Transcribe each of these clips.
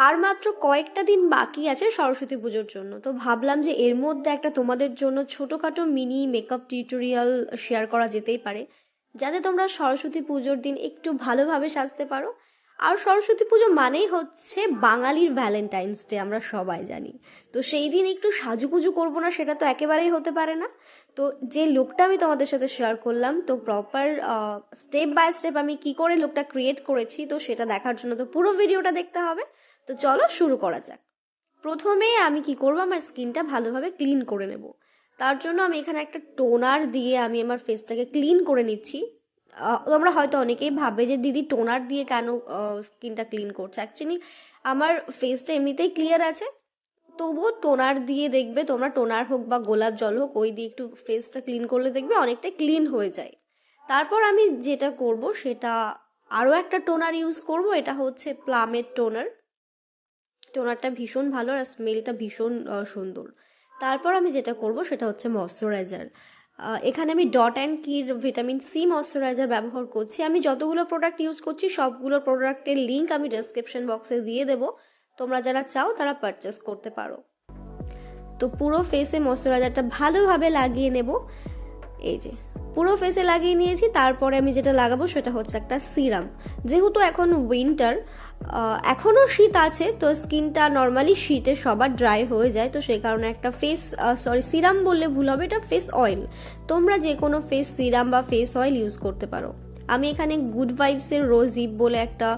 আর মাত্র কয়েকটা দিন বাকি আছে সরস্বতী পুজোর জন্য, তো ভাবলাম যে এর মধ্যে একটা তোমাদের জন্য ছোটোখাটো মিনি মেকআপ টিউটোরিয়াল শেয়ার করা যেতেই পারে, যাতে তোমরা সরস্বতী পুজোর দিন একটু ভালোভাবে সাজতে পারো। আর সরস্বতী পুজো মানেই হচ্ছে বাঙালির ভ্যালেন্টাইন্স ডে, আমরা সবাই জানি। তো সেই দিন একটু সাজুগুজু করবো না, সেটা তো একেবারেই হতে পারে না। তো যে লুকটা আমি তোমাদের সাথে শেয়ার করলাম, তো প্রপার স্টেপ বাই স্টেপ আমি কি করে লুকটা ক্রিয়েট করেছি, তো সেটা দেখার জন্য তো পুরো ভিডিওটা দেখতে হবে। তো চলো শুরু করা যাক। প্রথমে আমি কি করবো, আমার স্কিনটা ভালোভাবে ক্লিন করে নেব। তার জন্য আমি এখানে একটা টোনার দিয়ে আমি আমার ফেসটাকে ক্লিন করে নিচ্ছি। তোমরা হয়তো অনেকেই ভাবে যে দিদি টোনার দিয়ে কেন স্কিনটা ক্লিন করছে। অ্যাকচুয়ালি আমার ফেসটা এমনিতেই ক্লিয়ার আছে, তবুও টোনার দিয়ে দেখবে তোমরা, টোনার হোক বা গোলাপ জল হোক, ওই দিয়ে একটু ফেসটা ক্লিন করলে দেখবে অনেকটা ক্লিন হয়ে যায়। তারপর আমি যেটা করব সেটা আরও একটা টোনার ইউজ করব, এটা হচ্ছে প্লামের টোনার। টোনারটা ভীষণ ভালো আর স্মেলটা ভীষণ সুন্দর। তারপর আমি যেটা করব সেটা হচ্ছে ময়শ্চারাইজার। এখানে আমি Dot and Key vitamin C moisturiser ব্যবহার করছি। আমি যতগুলো প্রোডাক্ট ইউজ করছি সবগুলো প্রোডাক্টের লিঙ্ক আমি ডেসক্রিপশন বক্সে দিয়ে দেবো, তোমরা যারা চাও তারা পারচেস করতে পারো। তো পুরো ফেসে ময়শ্চারাইজারটা ভালোভাবে লাগিয়ে নেব। এই যে পুরো ফেসে লাগিয়ে নিয়েছি। তারপরে আমি যেটা লাগাবো সেটা হচ্ছে একটা সিরাম। যেহেতু এখন উইন্টার, এখনও শীত আছে, তো স্কিনটা নর্মালি শীতে সবার ড্রাই হয়ে যায়, তো সেই কারণে একটা সিরাম বললে ভুল হবে, এটা ফেস অয়েল। তোমরা যে কোনো ফেস সিরাম বা ফেস অয়েল ইউজ করতে পারো। আমি এখানে গুড ভাইবসের রোজ ইপ বলে একটা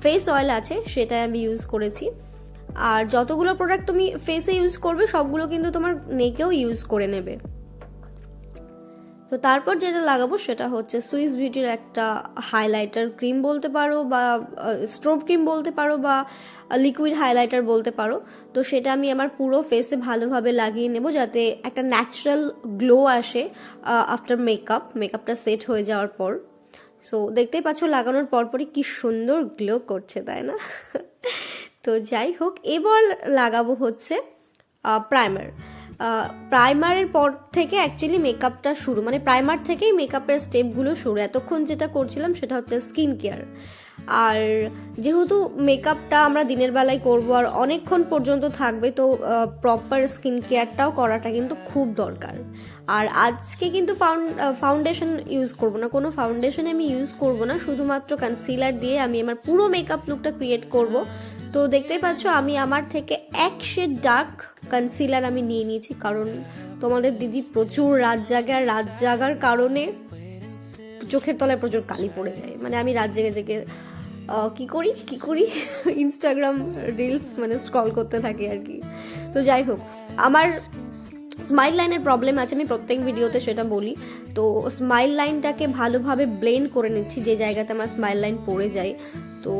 ফেস অয়েল আছে, সেটা আমি ইউজ করেছি। আর যতগুলো প্রোডাক্ট তুমি ফেসে ইউজ করবে সবগুলো কিন্তু তোমার নেকেও ইউজ করে নেবে। তো তারপর যেটা লাগাবো সেটা হচ্ছে সুইস বিউটির একটা হাইলাইটার ক্রিম বলতে পারো, বা স্ট্রোব ক্রিম বলতে পারো, বা লিকুইড হাইলাইটার বলতে পারো। তো সেটা আমি আমার পুরো ফেসে ভালোভাবে লাগিয়ে নেব, যাতে একটা ন্যাচারাল গ্লো আসে আফটার মেকআপটা সেট হয়ে যাওয়ার পর। সো দেখতেই পাচ্ছ লাগানোর পরপরই কি সুন্দর গ্লো করছে, তাই না? তো যাই হোক, এবার লাগাবো হচ্ছে প্রাইমার। প্রাইমারের পর থেকে অ্যাকচুয়ালি মেকআপটা শুরু, মানে প্রাইমার থেকেই মেকআপের স্টেপগুলো শুরু। এতক্ষণ যেটা করছিলাম সেটা হচ্ছে স্কিন কেয়ার। আর যেহেতু মেকআপটা আমরা দিনের বেলায় করবো আর অনেকক্ষণ পর্যন্ত থাকবে, তো প্রপার স্কিন কেয়ারটাও করাটা কিন্তু খুব দরকার। আর আজকে কিন্তু ফাউন্ডেশন ইউজ করব না, কোনো ফাউন্ডেশন আমি ইউজ করব না, শুধুমাত্র কনসিলার দিয়ে আমি আমার পুরো মেকআপ লুকটা ক্রিয়েট করব। তো দেখতেই পাচ্ছ আমি আমার থেকে এক শেড ডার্ক কনসিলার আমি নিয়ে নিয়েছি, কারণ তোমাদের দিদি প্রচুর রাত জাগে, আর রাত জাগার কারণে চোখের তলায় প্রচুর কালি পড়ে যায়। মানে আমি রাত জেগে জেগে কি করি ইনস্টাগ্রাম রিলস মানে স্ক্রল করতে থাকি আর কি। তো যাই হোক, আমার স্মাইল লাইনের প্রবলেম আছে, আমি প্রত্যেক ভিডিওতে সেটা বলি। তো স্মাইল লাইনটাকে ভালোভাবে ব্লেন্ড করে নিচ্ছি যে জায়গাতে আমার স্মাইল লাইন পড়ে যায়। তো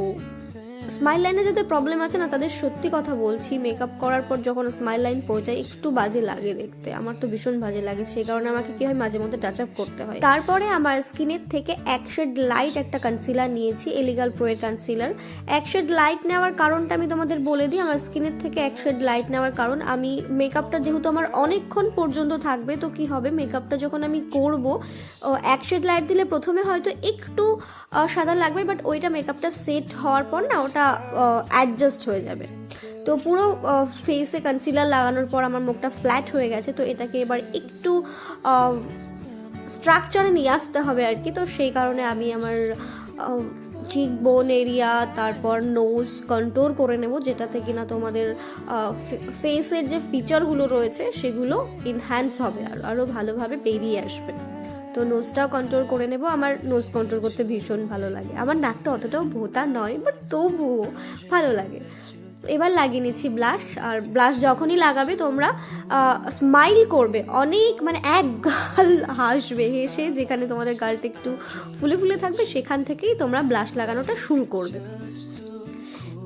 স্মাইল লাইনে যাদের প্রবলেম আছে না, তাদের সত্যি কথা বলছি, মেকআপ করার পর যখন স্মাইল লাইন পড়ে যায় একটু বাজে লাগে দেখতে। আমার তো ভীষণ বাজে লাগে, সেই কারণে আমাকে কি হয় মাঝে মধ্যে টাচ আপ করতে হয়। তারপরে আমার স্কিনের থেকে এক শেড লাইট একটা কনসিলার নিয়েছি, এলিগাল প্রো এর কনসিলার। এক শেড লাইট নেওয়ার কারণটা আমি তোমাদের বলে দিই। আমার স্কিনের থেকে এক শেড লাইট নেওয়ার কারণ, আমি মেকআপটা যেহেতু আমার অনেকক্ষণ পর্যন্ত থাকবে, তো কি হবে মেকআপটা যখন আমি করব, এক শেড লাইট দিলে প্রথমে হয়তো একটু সাদা লাগবে, বাট ওইটা মেকআপটা সেট হওয়ার পর না ওটা অ্যাডজাস্ট হয়ে যাবে। তো পুরো ফেসে কনসিলার লাগানোর পর আমার মুখটা ফ্ল্যাট হয়ে গেছে, তো এটাকে এবার একটু স্ট্রাকচারে নিয়ে আসতে হবে আর কি। তো সেই কারণে আমি আমার চিক বোন এরিয়া, তারপর নোজ কন্ট্রোল করে নেব, যেটাতে কিনা তোমাদের ফেসের যে ফিচারগুলো রয়েছে সেগুলো ইনহ্যান্স হবে আর আরও ভালোভাবে বেরিয়ে আসবে। তো নোজটাও কন্ট্রোল করে নেব। আমার নোজ কন্ট্রোল করতে ভীষণ ভালো লাগে। আমার নাকটা অতটাও ভোঁতা নয়, বাট তবুও ভালো লাগে। এবার লাগিয়ে নিচ্ছি ব্লাশ। আর ব্লাশ যখনই লাগাবে তোমরা স্মাইল করবে অনেক, মানে এক গাল হাসবে, হেসে যেখানে তোমাদের গালটা একটু ফুলে ফুলে থাকবে সেখান থেকেই তোমরা ব্লাশ লাগানোটা শুরু করবে।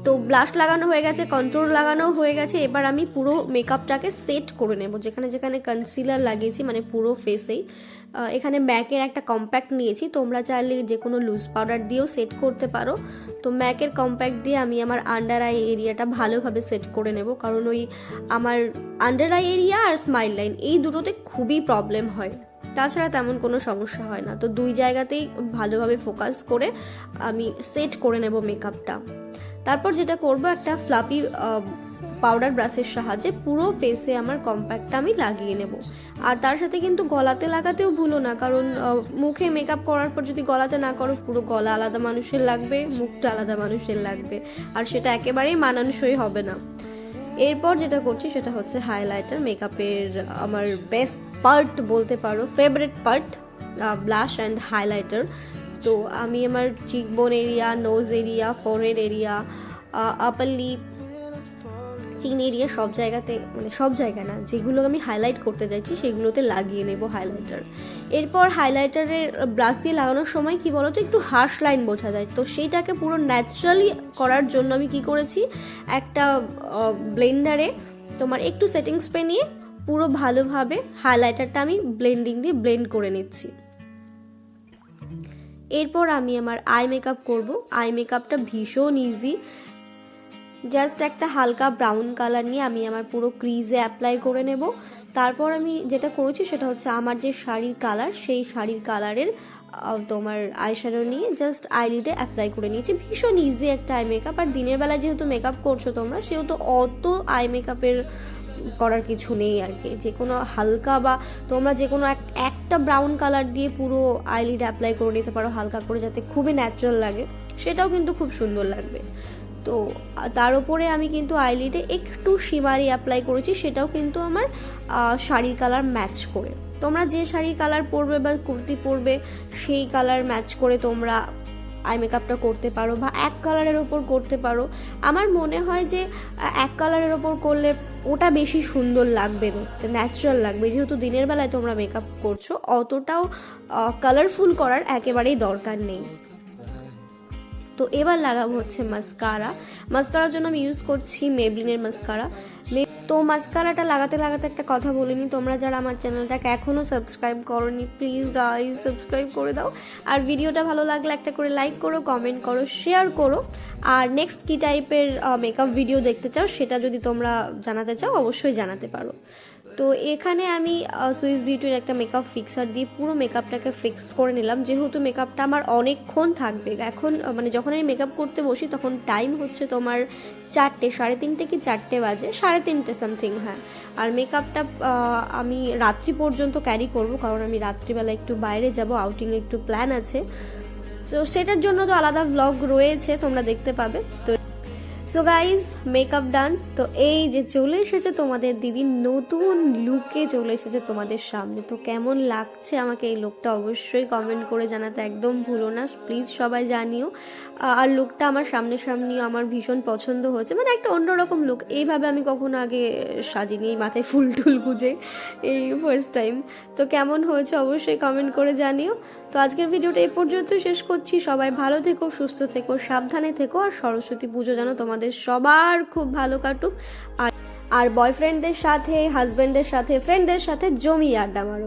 তো ব্লাশ লাগানো হয়ে গেছে, কন্ট্রোল লাগানো হয়ে গেছে। এবার আমি পুরো মেকআপটাকে সেট করে নেব, যেখানে যেখানে কনসিলার লাগিয়েছি মানে পুরো ফেসেই। এখানে ম্যাকের একটা কম্প্যাক্ট নিয়েছি, তোমরা চাইলে যে কোনো লুজ পাউডার দিয়েও সেট করতে পারো। তো ম্যাকের কম্প্যাক্ট দিয়ে আমি আমার আন্ডার আই এরিয়াটা ভালোভাবে সেট করে নেব, কারণ ওই আমার আন্ডার আই এরিয়া আর স্মাইল লাইন এই দুটোতে খুবই প্রবলেম হয়, তাছাড়া তেমন কোনো সমস্যা হয় না। তো দুই জায়গাতেই ভালোভাবে ফোকাস করে আমি সেট করে নেব মেকআপটা। তারপর যেটা করব, একটা ফ্লাপি পাউডার ব্রাশের সাহায্যে পুরো ফেসে আমার কম্প্যাক্টটা আমি লাগিয়ে নেব। আর তার সাথে কিন্তু গলাতে লাগাতেও ভুলো না, কারণ মুখে মেকআপ করার পর যদি গলাতে না করো, পুরো গলা আলাদা মানুষের লাগবে, মুখটা আলাদা মানুষের লাগবে, আর সেটা একেবারেই মানানসই হবে না। এরপর যেটা করছি সেটা হচ্ছে হাইলাইটার। মেকআপের আমার বেস্ট পার্ট বলতে পারো, favourite part, blush and highlighter. তো আমি আমার cheekbone area, nose area, forehead area, upper lip, chin area, সব জায়গাতে, মানে সব জায়গা না, যেগুলো আমি হাইলাইট করতে চাইছি সেগুলোতে লাগিয়ে নেব হাইলাইটার। এরপর হাইলাইটারের ব্রাশ দিয়ে লাগানোর সময় কি বলতো, একটু হার্শ লাইন বোঝা যায়, তো সেইটাকে পুরো ন্যাচারালি করার জন্য আমি কি করেছি, একটা ব্লেন্ডারে তোমার একটু সেটিং স্প্রে নিয়ে পুরো ভালোভাবে হাইলাইটারটা আমি ব্লেন্ডিং দিয়ে ব্লেন্ড করে নিচ্ছি। এরপর আমি আমার আই মেকআপ করব। আই মেকআপটা ভীষণ ইজি। জাস্ট একটা হালকা ব্রাউন কালার নিয়ে আমি আমার পুরো ক্রিজে অ্যাপ্লাই করে নেব। তারপর আমি যেটা করেছি সেটা হচ্ছে, আমার যে শাড়ির কালার, সেই শাড়ির কালারের তোমার আইশ্যাডো নিয়ে জাস্ট আইলিডে অ্যাপ্লাই করে নিয়েছি। ভীষণ ইজি একটা আই মেকআপ। আর দিনের বেলা যেহেতু মেকআপ করছো তোমরা, সেহেতু অত আই মেকআপের করার কিছু নেই আর কি। যে কোনো হালকা বা তোমরা যে কোনো একটা ব্রাউন কালার দিয়ে পুরো আইলিড অ্যাপ্লাই করে নিতে পারো হালকা করে, যাতে খুবই ন্যাচারাল লাগে, সেটাও কিন্তু খুব সুন্দর লাগবে। তো তার উপরে আমি কিন্তু আইলিডে একটু শিমারি অ্যাপ্লাই করেছি, সেটাও কিন্তু আমার শাড়ির কালার ম্যাচ করে। তোমরা যে শাড়ির কালার পরবে বা কুর্তি পরবে, সেই কালার ম্যাচ করে তোমরা আই মেকআপটা করতে পারো, বা এক কালারের ওপর করতে পারো। আমার মনে হয় যে এক কালারের ওপর করলে ওটা বেশি সুন্দর লাগবে, দেখতে ন্যাচারাল লাগবে। যেহেতু দিনের বেলায় তোমরা মেকআপ করছো, অতটাও কালারফুল করার একেবারেই দরকার নেই। তো এবার লাগাবো হচ্ছে মাস্কারা। মাস্কারার জন্য আমি ইউজ করছি মেবলিনের মাস্কারা। তো মাস্কারাটা লাগাতে লাগাতে একটা কথা বলিনি, তোমরা যারা আমার চ্যানেলটাকে এখনও সাবস্ক্রাইব করোনি, প্লিজ গাইস সাবস্ক্রাইব করে দাও। আর ভিডিওটা ভালো লাগলে একটা করে লাইক করো, কমেন্ট করো, শেয়ার করো। আর নেক্সট কী টাইপের মেকআপ ভিডিও দেখতে চাও সেটা যদি তোমরা জানাতে চাও, অবশ্যই জানাতে পারো। তো এখানে আমি সুইস বিউটির একটা মেকআপ ফিক্সার দিয়ে পুরো মেকআপটাকে ফিক্স করে নিলাম। যেহেতু মেকআপটা আমার অনেকক্ষণ থাকবে, এখন মানে যখন আমি মেকআপ করতে বসি তখন টাইম হচ্ছে তোমার 4টে, 3:30 কি 4টে বাজে, 3:30 সামথিং, হ্যাঁ। আর মেকআপটা আমি রাত্রি পর্যন্ত ক্যারি করব, কারণ আমি রাত্রিবেলা একটু বাইরে যাব, আউটিংয়ে একটু প্ল্যান আছে। তো সেটার জন্য তো আলাদা ব্লগ রয়েছে, তোমরা দেখতে পাবে। তো সো গাইজ, মেকআপ ডান। তো এই যে চলে এসেছে তোমাদের দিদি, নতুন লুকে চলে এসেছে তোমাদের সামনে। তো কেমন লাগছে আমাকে এই লুকটা অবশ্যই কমেন্ট করে জানাতে একদম ভুলো না, প্লিজ সবাই জানিও। আর লুকটা আমার সামনাসামনিও আমার ভীষণ পছন্দ হয়েছে, মানে একটা অন্যরকম লুক। এইভাবে আমি কখনো আগে সাজিনি, মাথায় ফুল টুল গুজে, এই ফার্স্ট টাইম। তো কেমন হয়েছে অবশ্যই কমেন্ট করে জানিও। তো আজকের ভিডিওটা এই পর্যন্ত শেষ করছি। সবাই ভালো থেকো, সুস্থ থেকো, সাবধানে থেকো। আর সরস্বতী পুজো যেন তোমাদের সবার খুব ভালো কাটুক। আর বয়ফ্রেন্ডদের সাথে, হাজব্যান্ডের সাথে, ফ্রেন্ডদের সাথে জমিয়ে আড্ডা মারো।